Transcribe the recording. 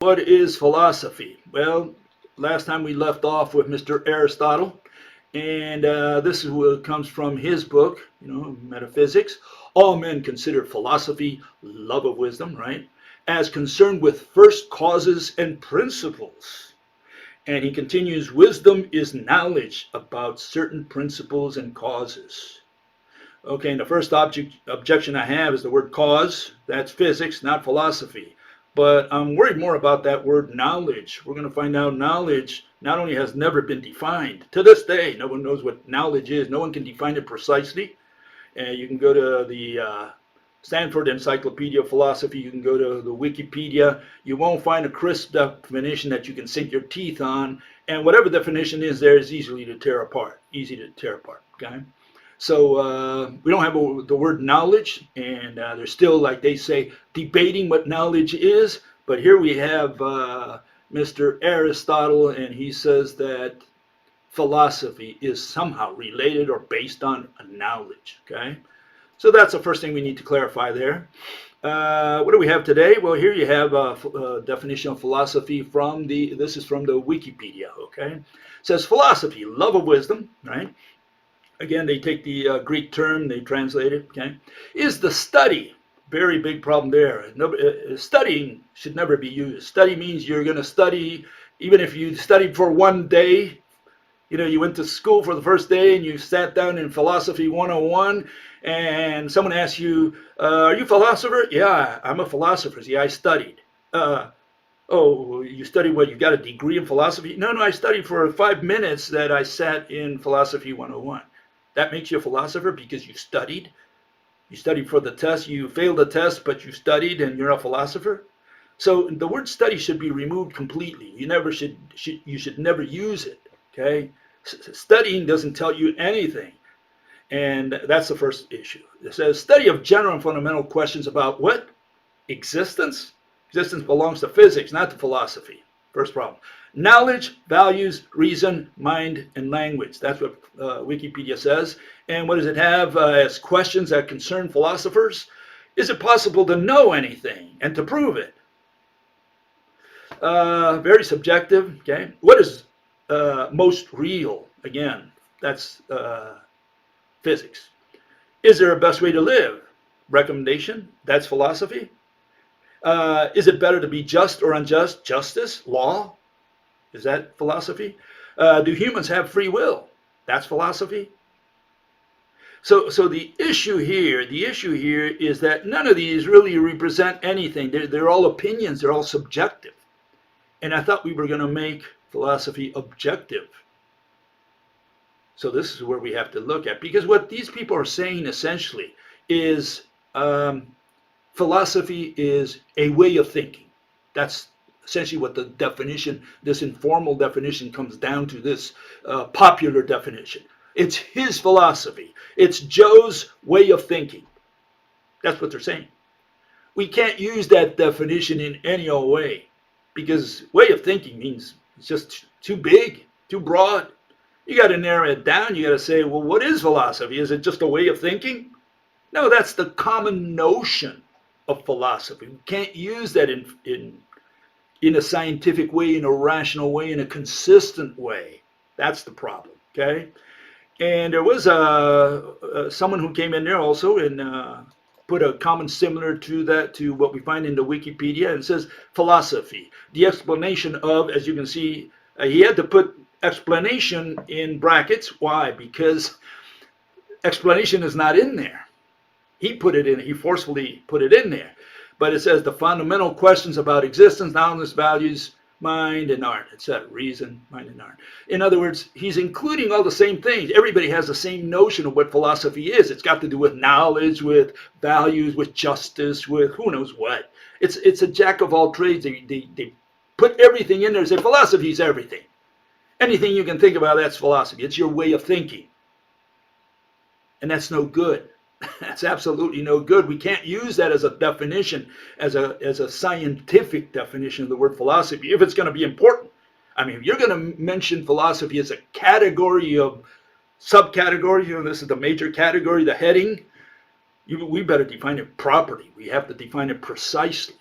What is philosophy? Well, last time we left off with Mr. Aristotle, and this is what comes from his book, Metaphysics. All men consider philosophy, love of wisdom, right, as concerned with first causes and principles. And he continues, wisdom is knowledge about certain principles and causes. Okay, and the first objection I have is the word cause. That's physics, not philosophy. But I'm worried more about that word knowledge. We're going to find out knowledge not only has never been defined. To this day, no one knows what knowledge is. No one can define it precisely. You can go to the Stanford Encyclopedia of Philosophy. You can go to the Wikipedia. You won't find a crisp definition that you can sink your teeth on. And whatever definition is there is easy to tear apart. Okay? So we don't have the word knowledge, and they're still, like they say, debating what knowledge is. But here we have Mr. Aristotle, and he says that philosophy is somehow related or based on knowledge. Okay, so that's the first thing we need to clarify there. What do we have today? Well, here you have a definition of philosophy from this is from the Wikipedia. Okay, it says philosophy, love of wisdom, right? Again, they take the Greek term, they translate it, okay, is the study. Very big problem there. Studying should never be used. Study means you're going to study, even if you studied for one day, you went to school for the first day and you sat down in Philosophy 101 and someone asks you, are you a philosopher? Yeah, I'm a philosopher. Yeah, I studied. Oh, you studied what? You got a degree in philosophy? No, I studied for 5 minutes that I sat in Philosophy 101. That makes you a philosopher because you studied. You studied for the test. You failed the test, but you studied, and you're a philosopher. So the word study should be removed completely. You should never use it. Okay, studying doesn't tell you anything, and that's the first issue. It says study of general and fundamental questions about what? Existence. Existence belongs to physics, not to philosophy. First problem. Knowledge, values, reason, mind, and language. That's what Wikipedia says. And what does it have as questions that concern philosophers? Is it possible to know anything and to prove it? Very subjective. Okay. What is most real? Again, that's physics. Is there a best way to live? Recommendation. That's philosophy. Is it better to be just or unjust? Justice, law. Is that philosophy? Do humans have free will? That's philosophy. So the issue here is that none of these really represent anything. They're all opinions. They're all subjective. And I thought we were going to make philosophy objective. So this is where we have to look at, because what these people are saying essentially is philosophy is a way of thinking. That's essentially what the definition, this informal definition, comes down to, this popular definition. It's his philosophy. It's Joe's way of thinking. That's what they're saying. We can't use that definition in any old way, because way of thinking means it's just too big, too broad. You got to narrow it down. You got to say, well, what is philosophy? Is it just a way of thinking? No, that's the common notion of philosophy. We can't use that in a scientific way, in a rational way, in a consistent way. That's the problem, okay? And there was someone who came in there also and put a comment similar to that, to what we find in the Wikipedia, and says philosophy. The explanation of, as you can see, he had to put explanation in brackets. Why? Because explanation is not in there. He put it in, he forcefully put it in there. But it says the fundamental questions about existence, knowledge, values, mind, and art, etc. Reason, mind, and art. In other words, he's including all the same things. Everybody has the same notion of what philosophy is. It's got to do with knowledge, with values, with justice, with who knows what. It's a jack of all trades. They put everything in there and say philosophy is everything. Anything you can think about, that's philosophy. It's your way of thinking. And that's no good. That's absolutely no good. We can't use that as a definition, as a scientific definition of the word philosophy, if it's going to be important. I mean, if you're going to mention philosophy as a category of subcategories, this is the major category, the heading, we better define it properly. We have to define it precisely.